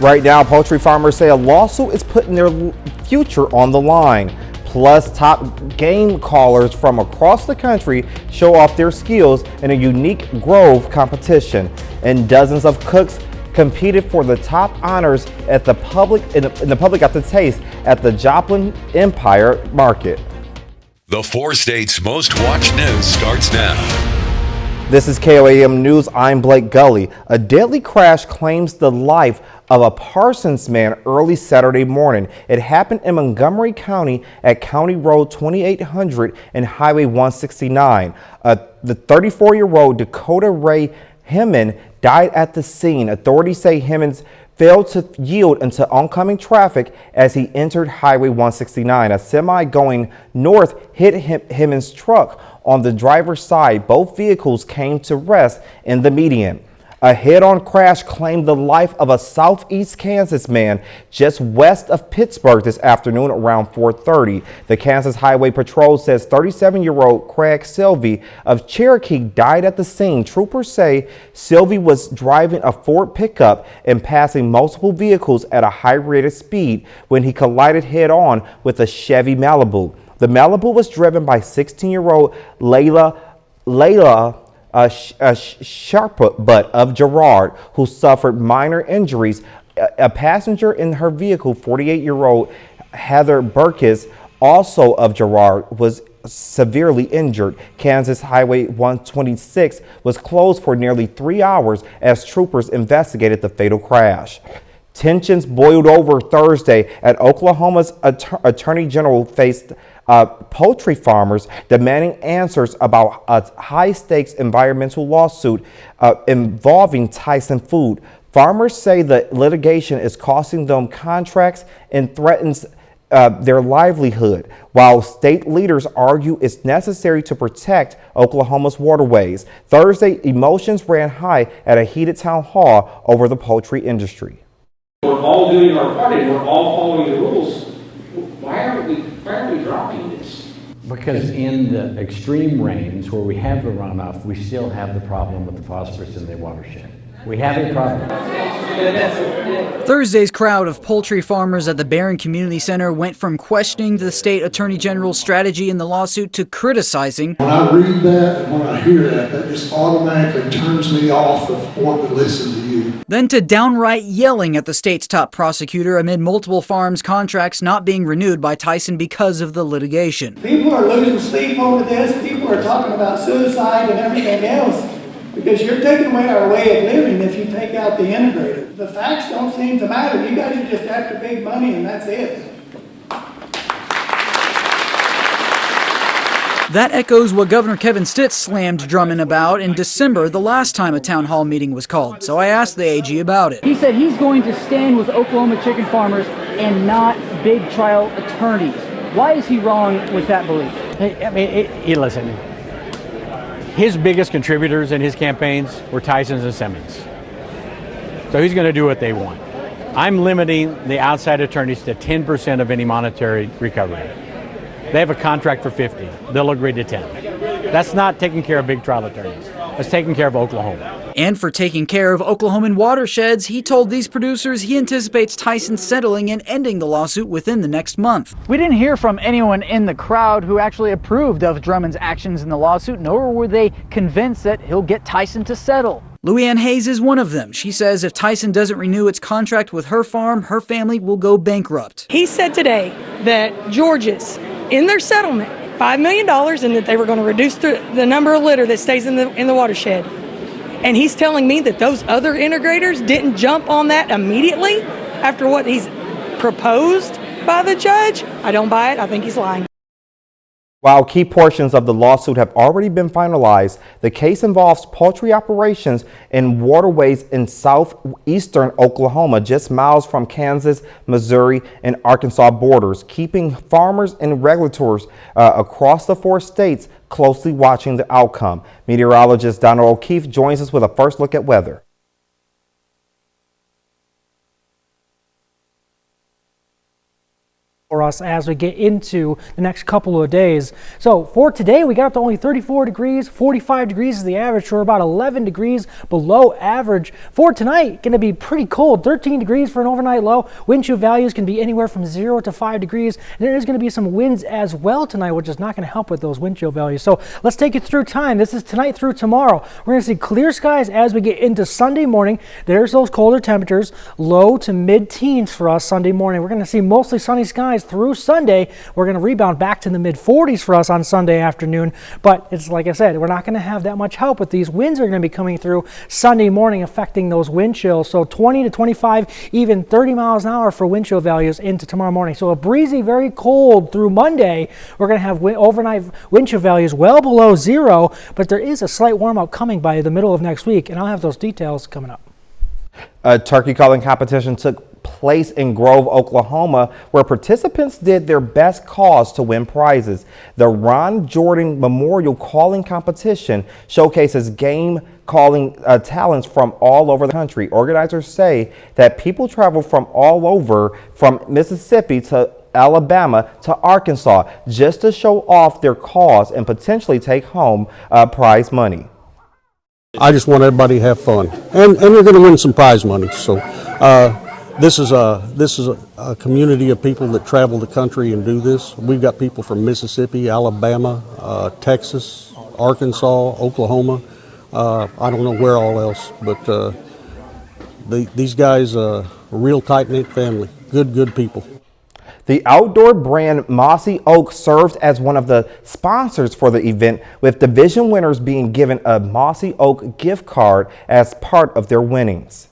Right now, poultry farmers say a lawsuit is putting their future on the line. Plus, top game callers from across the country show off their skills in a unique Grove competition. And dozens of cooks competed for the top honors at the public got the taste at the Joplin Empire Market. The 4 states' most watched news starts now. This is KOAM News. I'm Blake Gully. A deadly crash claims the life of a Parsons man early Saturday morning. It happened in Montgomery County at County Road 2800 and Highway 169. The 34-year-old Dakota Ray Hemmon died at the scene. Authorities say Hemmons failed to yield into oncoming traffic as he entered Highway 169. A semi going north hit Hemmons' truck on the driver's side. Both vehicles came to rest in the median. A head-on crash claimed the life of a southeast Kansas man just west of Pittsburgh this afternoon around 4:30. The Kansas Highway Patrol says 37-year-old Craig Sylvie of Cherokee died at the scene. Troopers say Sylvie was driving a Ford pickup and passing multiple vehicles at a high rate of speed when he collided head-on with a Chevy Malibu. The Malibu was driven by 16-year-old Layla Sharpbutt of Girard, who suffered minor injuries. A passenger in her vehicle, 48-year-old Heather Burkis, also of Girard, was severely injured. Kansas Highway 126 was closed for nearly 3 hours as troopers investigated the fatal crash. Tensions boiled over Thursday at Oklahoma's Attorney General faced poultry farmers demanding answers about a high-stakes environmental lawsuit involving Tyson Food. Farmers say the litigation is costing them contracts and threatens their livelihood, while state leaders argue it's necessary to protect Oklahoma's waterways. Thursday, emotions ran high at a heated town hall over the poultry industry. We're all doing our part and we're all following the rules. Why are we dropping this? Because in the extreme rains where we have the runoff, we still have the problem with the phosphorus in the watershed. We have a problem. Thursday's crowd of poultry farmers at the Barron Community Center went from questioning the state attorney general's strategy in the lawsuit to criticizing. When I read that and when I hear that, that just automatically turns me off of wanting to listen to you. Then to downright yelling at the state's top prosecutor amid multiple farms' contracts not being renewed by Tyson because of the litigation. People are losing sleep over this. People are talking about suicide and everything else because you're taking away our way of living if you take out the integrator. The facts don't seem to matter. You guys are just after big money and that's it. That echoes what Governor Kevin Stitt slammed Drummond about in December, the last time a town hall meeting was called. So I asked the AG about it. He said he's going to stand with Oklahoma chicken farmers and not big trial attorneys. Why is he wrong with that belief? Listen, his biggest contributors in his campaigns were Tyson's and Simmons. So he's going to do what they want. I'm limiting the outside attorneys to 10% of any monetary recovery. They have a contract for 50. They'll agree to 10. That's not taking care of big trial attorneys. That's taking care of Oklahoma. And for taking care of Oklahoman watersheds, he told these producers he anticipates Tyson settling and ending the lawsuit within the next month. We didn't hear from anyone in the crowd who actually approved of Drummond's actions in the lawsuit, nor were they convinced that he'll get Tyson to settle. Louianne Hayes is one of them. She says if Tyson doesn't renew its contract with her farm, her family will go bankrupt. He said today that George's, in their settlement, $5 million, and that they were going to reduce the number of litter that stays in the watershed. And he's telling me that those other integrators didn't jump on that immediately after what he's proposed by the judge. I don't buy it. I think he's lying. While key portions of the lawsuit have already been finalized, the case involves poultry operations in waterways in southeastern Oklahoma, just miles from Kansas, Missouri, and Arkansas borders, keeping farmers and regulators across the 4 states closely watching the outcome. Meteorologist Donald O'Keefe joins us with a first look at weather. for us as we get into the next couple of days. So for today, we got up to only 34 degrees, 45 degrees is the average, so we're about 11 degrees below average. For tonight, going to be pretty cold, 13 degrees for an overnight low. Wind chill values can be anywhere from 0 to 5 degrees. And there is going to be some winds as well tonight, which is not going to help with those wind chill values. So let's take you through time. This is tonight through tomorrow. We're going to see clear skies as we get into Sunday morning. There's those colder temperatures, low to mid-teens for us Sunday morning. We're going to see mostly sunny skies through Sunday. We're going to rebound back to the mid-40s for us on Sunday afternoon. But it's like I said, we're not going to have that much help with these winds are going to be coming through Sunday morning, affecting those wind chills. So 20 to 25, even 30 miles an hour for wind chill values into tomorrow morning. So a breezy, very cold through Monday. We're going to have overnight wind chill values well below 0, but there is a slight warm up coming by the middle of next week, and I'll have those details coming up. A turkey calling competition took place in Grove, Oklahoma, where participants did their best calls to win prizes. The Ron Jordan Memorial Calling Competition showcases game calling talents from all over the country. Organizers say that people travel from all over, from Mississippi to Alabama to Arkansas, just to show off their calls and potentially take home prize money. I just want everybody to have fun, and we're going to win some prize money. So this is a community of people that travel the country and do this. We've got people from Mississippi, Alabama, Texas, Arkansas, Oklahoma. I don't know where all else, but these guys are a real tight-knit family. Good people. The outdoor brand Mossy Oak served as one of the sponsors for the event, with division winners being given a Mossy Oak gift card as part of their winnings.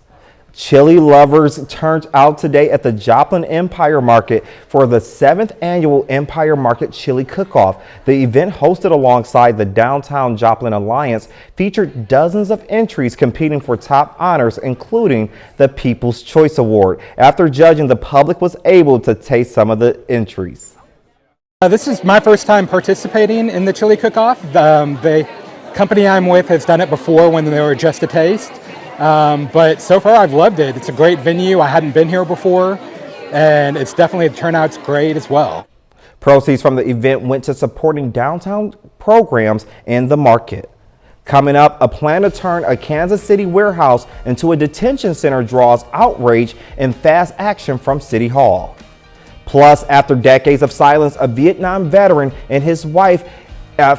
Chili lovers turned out today at the Joplin Empire Market for the 7th annual Empire Market Chili Cook-Off. The event, hosted alongside the Downtown Joplin Alliance, featured dozens of entries competing for top honors, including the People's Choice Award. After judging, the public was able to taste some of the entries. This is my first time participating in the Chili Cook-Off. The company I'm with has done it before when they were just a taste. But so far I've loved it. It's a great venue. I hadn't been here before, and it's definitely, the turnout's great as well. Proceeds from the event went to supporting downtown programs in the market. Coming up, a plan to turn a Kansas City warehouse into a detention center draws outrage and fast action from City Hall. Plus, after decades of silence, a Vietnam veteran and his wife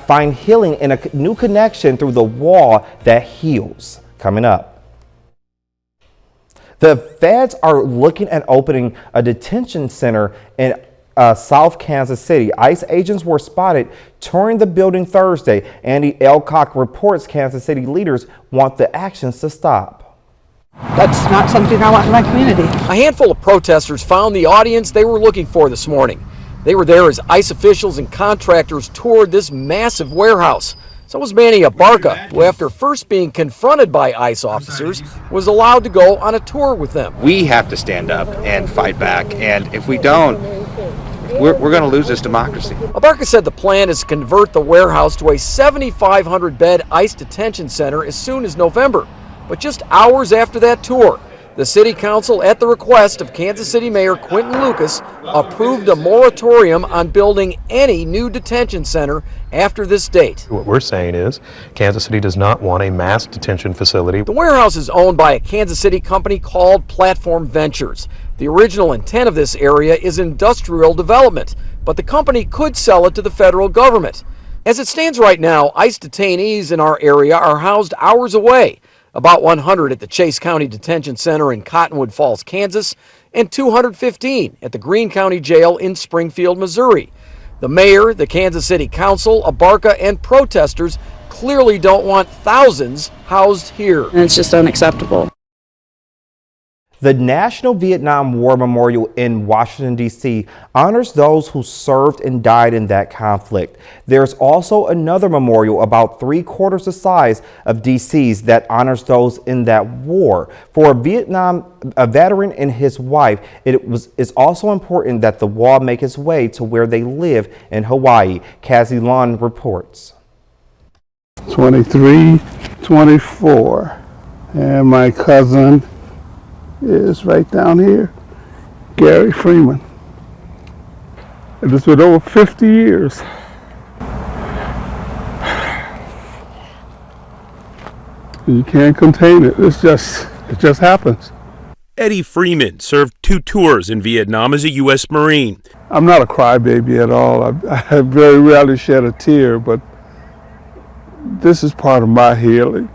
find healing in a new connection through the wall that heals. Coming up. The feds are looking at opening a detention center in South Kansas City. ICE agents were spotted touring the building Thursday. Andy Elcock reports Kansas City leaders want the actions to stop. That's not something I want in my community. A handful of protesters found the audience they were looking for this morning. They were there as ICE officials and contractors toured this massive warehouse. So was Manny Abarca, who after first being confronted by ICE officers, was allowed to go on a tour with them. We have to stand up and fight back, and if we don't, we're going to lose this democracy. Abarca said the plan is to convert the warehouse to a 7,500-bed ICE detention center as soon as November. But just hours after that tour, the City Council, at the request of Kansas City Mayor Quinton Lucas, approved a moratorium on building any new detention center after this date. What we're saying is Kansas City does not want a mass detention facility. The warehouse is owned by a Kansas City company called Platform Ventures. The original intent of this area is industrial development, but the company could sell it to the federal government. As it stands right now, ICE detainees in our area are housed hours away. About 100 at the Chase County Detention Center in Cottonwood Falls, Kansas, and 215 at the Greene County Jail in Springfield, Missouri. The mayor, the Kansas City Council, Abarca, and protesters clearly don't want thousands housed here. And it's just unacceptable. The National Vietnam War Memorial in Washington, D.C. honors those who served and died in that conflict. There's also another memorial about 3/4 the size of D.C.'s that honors those in that war. For a veteran and his wife, it's also important that the wall make its way to where they live in Hawaii. Cassie Lund reports. 23, 24, and my cousin is right down here, Gary Freeman. And it's been over 50 years. You can't contain it. It just happens. Eddie Freeman served 2 tours in Vietnam as a U.S. Marine. I'm not a crybaby at all. I very rarely shed a tear, but this is part of my healing.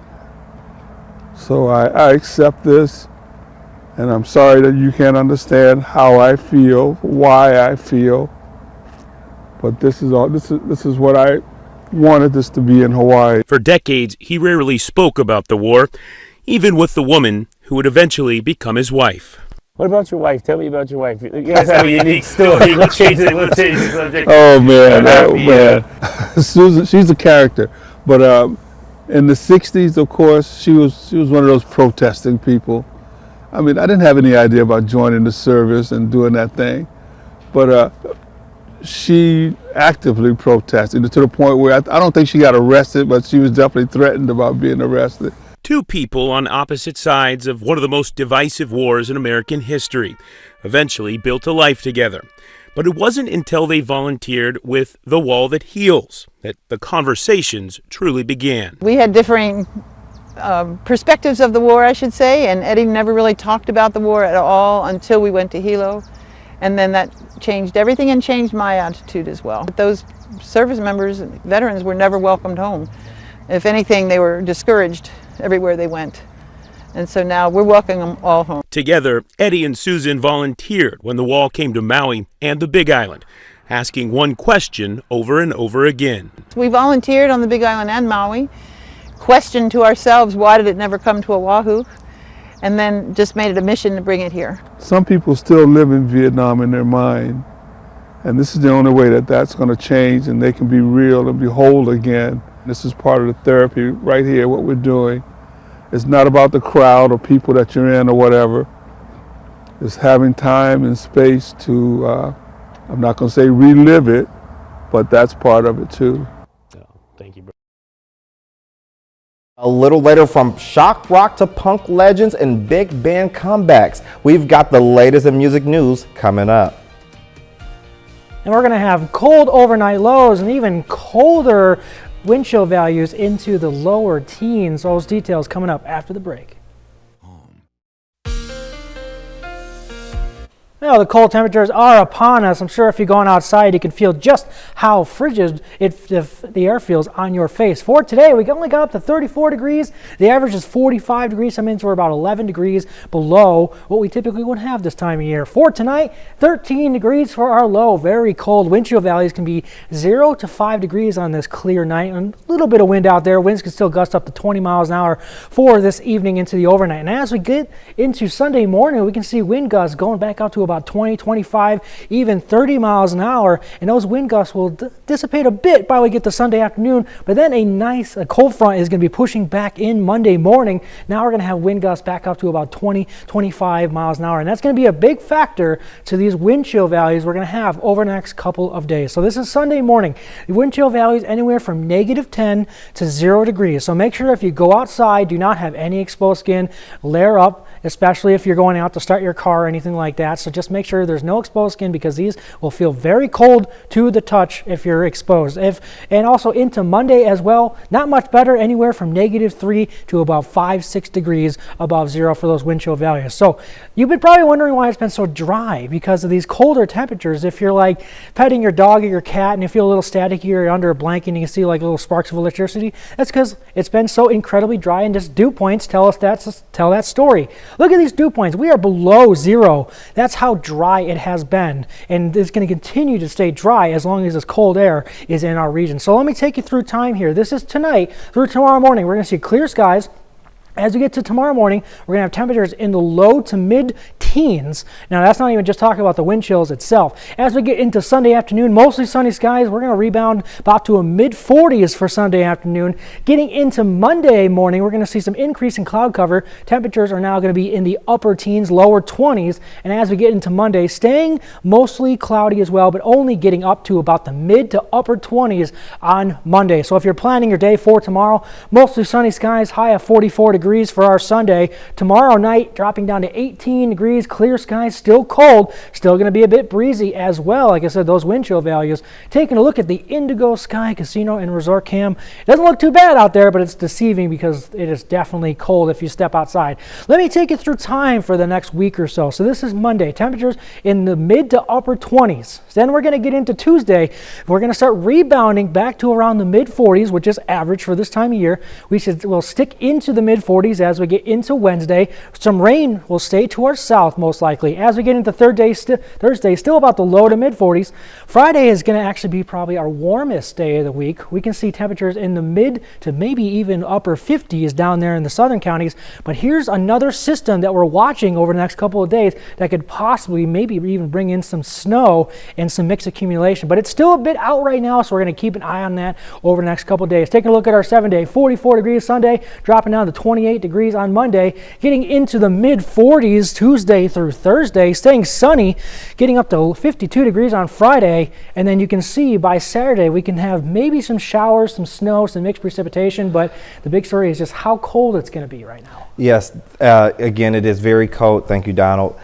So I accept this, and I'm sorry that you can't understand how I feel, why I feel. But this is what I wanted this to be in Hawaii. For decades, he rarely spoke about the war, even with the woman who would eventually become his wife. What about your wife? Tell me about your wife. You guys have a unique story. Let's change the subject. Oh man. Susan, she's a character. But in the 60s, of course, she was one of those protesting people. I mean, I didn't have any idea about joining the service and doing that thing. But she actively protested to the point where I don't think she got arrested, but she was definitely threatened about being arrested. 2 people on opposite sides of one of the most divisive wars in American history eventually built a life together. But it wasn't until they volunteered with The Wall That Heals that the conversations truly began. We had differing perspectives of the war, I should say, and Eddie never really talked about the war at all until we went to Hilo. And then that changed everything and changed my attitude as well. Those service members, veterans, were never welcomed home. If anything, they were discouraged everywhere they went. And so now we're welcoming them all home. Together, Eddie and Susan volunteered when the wall came to Maui and the Big Island, asking one question over and over again. We volunteered on the Big Island and Maui, questioned to ourselves why did it never come to Oahu, and then just made it a mission to bring it here. Some people still live in Vietnam in their mind, and this is the only way that that's going to change and they can be real and be whole again. This is part of the therapy right here, what we're doing. It's not about the crowd or people that you're in or whatever. It's having time and space to, I'm not going to say relive it, but that's part of it too. Thank you, bro. A little later, from shock rock to punk legends and big band comebacks, we've got the latest in music news coming up. And we're going to have cold overnight lows and even colder wind chill values into the lower teens. Those details coming up after the break. Well, the cold temperatures are upon us. I'm sure if you're going outside, you can feel just how frigid the air feels on your face. For today, we only got up to 34 degrees. The average is 45 degrees. That means we're about 11 degrees below what we typically would have this time of year. For tonight, 13 degrees for our low. Very cold. Wind chill values can be 0 to 5 degrees on this clear night. And a little bit of wind out there. Winds can still gust up to 20 miles an hour for this evening into the overnight. And as we get into Sunday morning, we can see wind gusts going back out to about 20, 25, even 30 miles an hour, and those wind gusts will dissipate a bit by we get to Sunday afternoon, but then a cold front is going to be pushing back in Monday morning. Now we're going to have wind gusts back up to about 20, 25 miles an hour, and that's going to be a big factor to these wind chill values we're going to have over the next couple of days. So this is Sunday morning. The wind chill values anywhere from -10 to 0 degrees. So make sure if you go outside, do not have any exposed skin, layer up, especially if you're going out to start your car or anything like that. So just make sure there's no exposed skin, because these will feel very cold to the touch if you're exposed. And also into Monday as well, not much better, anywhere from -3 to about 5-6 degrees above 0 for those wind chill values. So you've been probably wondering why it's been so dry because of these colder temperatures. If you're like petting your dog or your cat and you feel a little staticky or you're under a blanket and you can see like little sparks of electricity, that's because it's been so incredibly dry, and just dew points tell that story. Look at these dew points. We are below 0. That's how dry it has been, and it's going to continue to stay dry as long as this cold air is in our region. So let me take you through time here. This is tonight through tomorrow morning. We're going to see clear skies. As we get to tomorrow morning, we're going to have temperatures in the low to mid-teens. Now, that's not even just talking about the wind chills itself. As we get into Sunday afternoon, mostly sunny skies. We're going to rebound about to a mid-40s for Sunday afternoon. Getting into Monday morning, we're going to see some increase in cloud cover. Temperatures are now going to be in the upper teens, lower 20s. And as we get into Monday, staying mostly cloudy as well, but only getting up to about the mid to upper 20s on Monday. So if you're planning your day for tomorrow, mostly sunny skies, high of 44 degrees. degrees for our Sunday. Tomorrow night, dropping down to 18 degrees, clear skies, still cold, still going to be a bit breezy as well. Like I said, those wind chill values. Taking a look at the Indigo Sky Casino and Resort Cam, it doesn't look too bad out there, but it's deceiving because it is definitely cold if you step outside. Let me take you through time for the next week or so. So this is Monday, temperatures in the mid to upper 20s. Then we're going to get into Tuesday. We're going to start rebounding back to around the mid 40s, which is average for this time of year. We'll stick into the mid 40s as we get into Wednesday. Some rain will stay to our south most likely. As we get into Thursday, still about the low to mid 40s. Friday is going to actually be probably our warmest day of the week. We can see temperatures in the mid to maybe even upper 50s down there in the southern counties. But here's another system that we're watching over the next couple of days that could possibly maybe even bring in some snow and some mixed accumulation. But it's still a bit out right now, so we're going to keep an eye on that over the next couple of days. Taking a look at our 7-day, 44 degrees Sunday, dropping down to 28 degrees on Monday, getting into the mid 40s Tuesday through Thursday, staying sunny, getting up to 52 degrees on Friday, and then you can see by Saturday we can have maybe some showers, some snow, some mixed precipitation, but the big story is just how cold it's going to be right now. Yes, again, it is very cold. Thank you, Donald.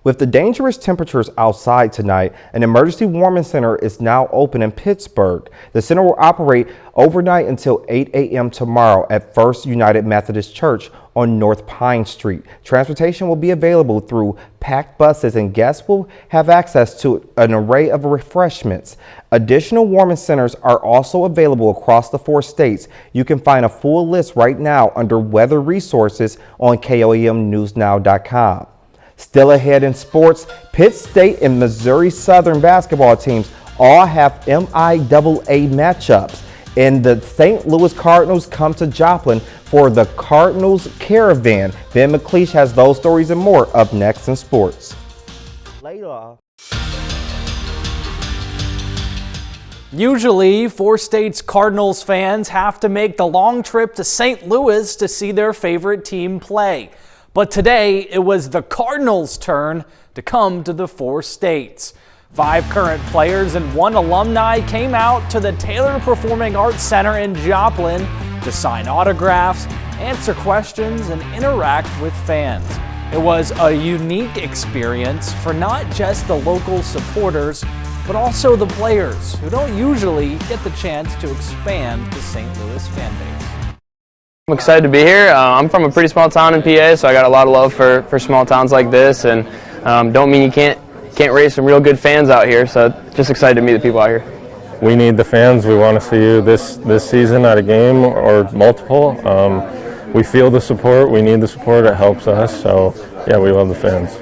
With the dangerous temperatures outside tonight, an emergency warming center is now open in Pittsburgh. The center will operate overnight until 8 a.m. tomorrow at First United Methodist Church on North Pine Street. Transportation will be available through packed buses, and guests will have access to an array of refreshments. Additional warming centers are also available across the 4 states. You can find a full list right now under weather resources on KOAMnewsnow.com. Still ahead in sports, Pitt State and Missouri Southern basketball teams all have MIAA matchups, and the St. Louis Cardinals come to Joplin for the Cardinals Caravan. Ben McLeish has those stories and more up next in sports. Later. Usually, 4 States Cardinals fans have to make the long trip to St. Louis to see their favorite team play. But today, it was the Cardinals' turn to come to the 4 states. 5 current players and 1 alumni came out to the Taylor Performing Arts Center in Joplin to sign autographs, answer questions, and interact with fans. It was a unique experience for not just the local supporters, but also the players who don't usually get the chance to expand the St. Louis fan base. I'm excited to be here. I'm from a pretty small town in PA, so I got a lot of love for small towns like this, and don't mean you can't raise some real good fans out here, so just excited to meet the people out here. We need the fans. We want to see you this season at a game or multiple. We feel the support. We need the support. It helps us. So, yeah, we love the fans.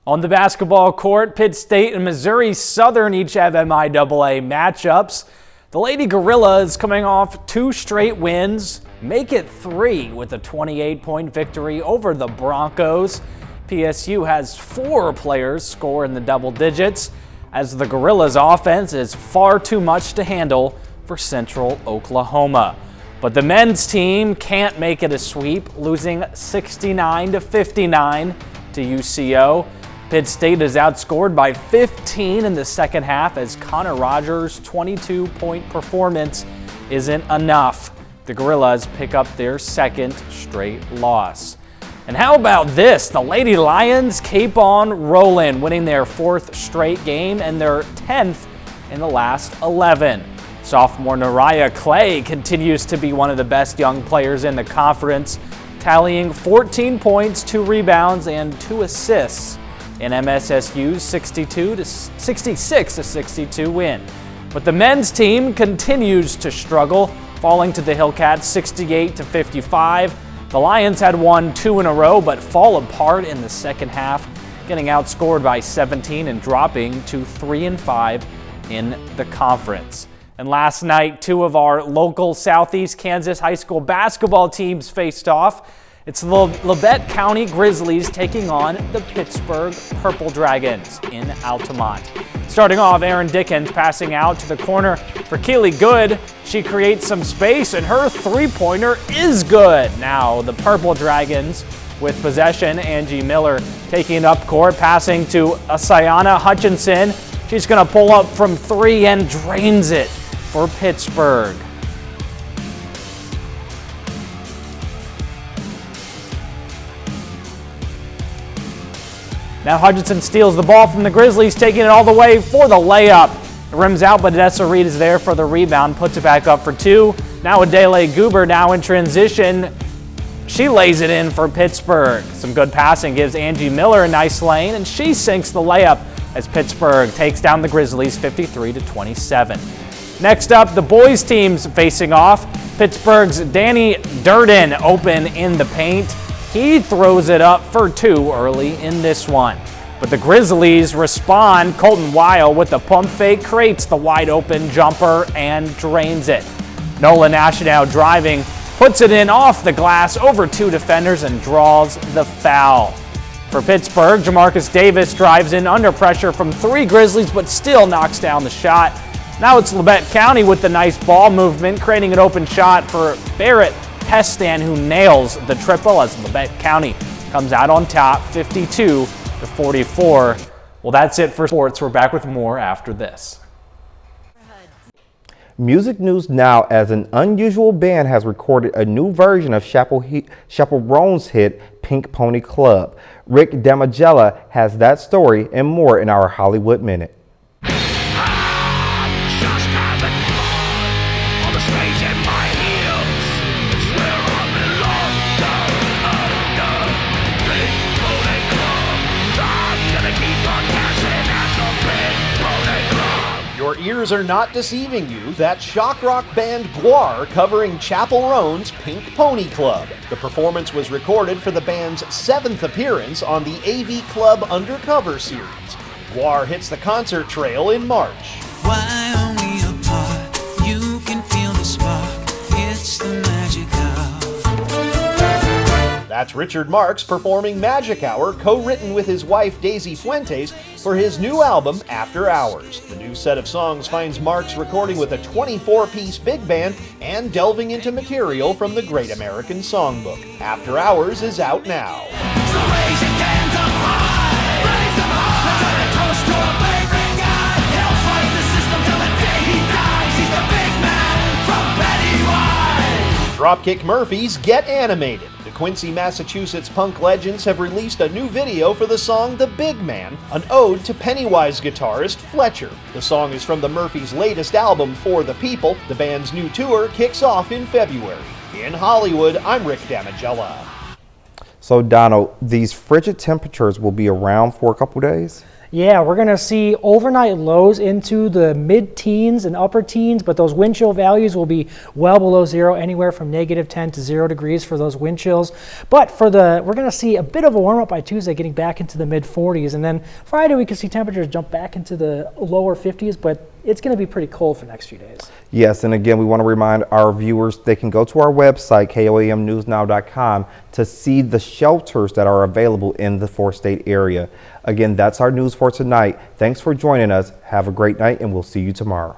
On the basketball court, Pitt State and Missouri Southern each have MIAA matchups. The Lady Gorillas, coming off 2 straight wins, make it 3 with a 28-point victory over the Broncos. PSU has 4 players score in the double digits, as the Gorillas' offense is far too much to handle for Central Oklahoma. But the men's team can't make it a sweep, losing 69-59 to UCO. Pitt State is outscored by 15 in the second half, as Connor Rogers' 22-point performance isn't enough. The Gorillas pick up their 2nd straight loss. And how about this? The Lady Lions keep on rolling, winning their 4th straight game and their 10th in the last 11. Sophomore Nariah Clay continues to be one of the best young players in the conference, tallying 14 points, 2 rebounds, and 2 assists in MSSU's 66-62 win. But the men's team continues to struggle, falling to the Hillcats 68-55. The Lions had won 2 in a row, but fall apart in the second half, getting outscored by 17 and dropping to 3-5 in the conference. And last night, 2 of our local Southeast Kansas high school basketball teams faced off. It's the Labette County Grizzlies taking on the Pittsburgh Purple Dragons in Altamont. Starting off, Aaron Dickens passing out to the corner for Keely Good. She creates some space, and her 3-pointer is good. Now the Purple Dragons with possession. Angie Miller taking it up court, passing to Asayana Hutchinson. She's going to pull up from 3 and drains it for Pittsburgh. Now Hutchinson steals the ball from the Grizzlies, taking it all the way for the layup. It rims out, but Odessa Reed is there for the rebound, puts it back up for two. Now Adele Goober now in transition. She lays it in for Pittsburgh. Some good passing gives Angie Miller a nice lane, and she sinks the layup as Pittsburgh takes down the Grizzlies 53-27. Next up, the boys teams facing off. Pittsburgh's Danny Durden open in the paint. He throws it up for two early in this one. But the Grizzlies respond. Colton Weil with the pump fake creates the wide open jumper and drains it. Nolan Ashenau driving, puts it in off the glass over two defenders and draws the foul. For Pittsburgh, Jamarcus Davis drives in under pressure from three Grizzlies but still knocks down the shot. Now it's Labette County with the nice ball movement, creating an open shot for Barrett Pestan, who nails the triple as Labette County comes out on top 52-44. Well, that's it for sports. We're back with more after this. Music news now, as an unusual band has recorded a new version of Chaperone's hit Pink Pony Club. Rick Damagella has that story and more in our Hollywood Minute. Your ears are not deceiving you. That shock rock band Guar covering Chaperone's Pink Pony Club. The performance was recorded for the band's 7th appearance on the AV Club Undercover series. Guar hits the concert trail in March. Why are we apart? You can feel the spark. It's the magic hour. That's Richard Marx performing Magic Hour, co-written with his wife Daisy Fuentes for his new album After Hours. The new set of songs finds Marx recording with a 24-piece big band and delving into material from the Great American Songbook. After Hours is out now. Dropkick Murphys get animated. The Quincy, Massachusetts punk legends have released a new video for the song The Big Man, an ode to Pennywise guitarist Fletcher. The song is from the Murphys' latest album, For the People. The band's new tour kicks off in February. In Hollywood, I'm Rick Damagella. So Donald, these frigid temperatures will be around for a couple days? Yeah, we're going to see overnight lows into the mid-teens and upper teens, but those wind chill values will be well below zero, anywhere from -10 to 0 degrees for those wind chills. But we're going to see a bit of a warm up by Tuesday, getting back into the mid-40s, and then Friday we can see temperatures jump back into the lower 50s, but it's going to be pretty cold for the next few days. Yes, and again, we want to remind our viewers they can go to our website, koamnewsnow.com, to see the shelters that are available in the four-state area. Again, that's our news for tonight. Thanks for joining us. Have a great night, and we'll see you tomorrow.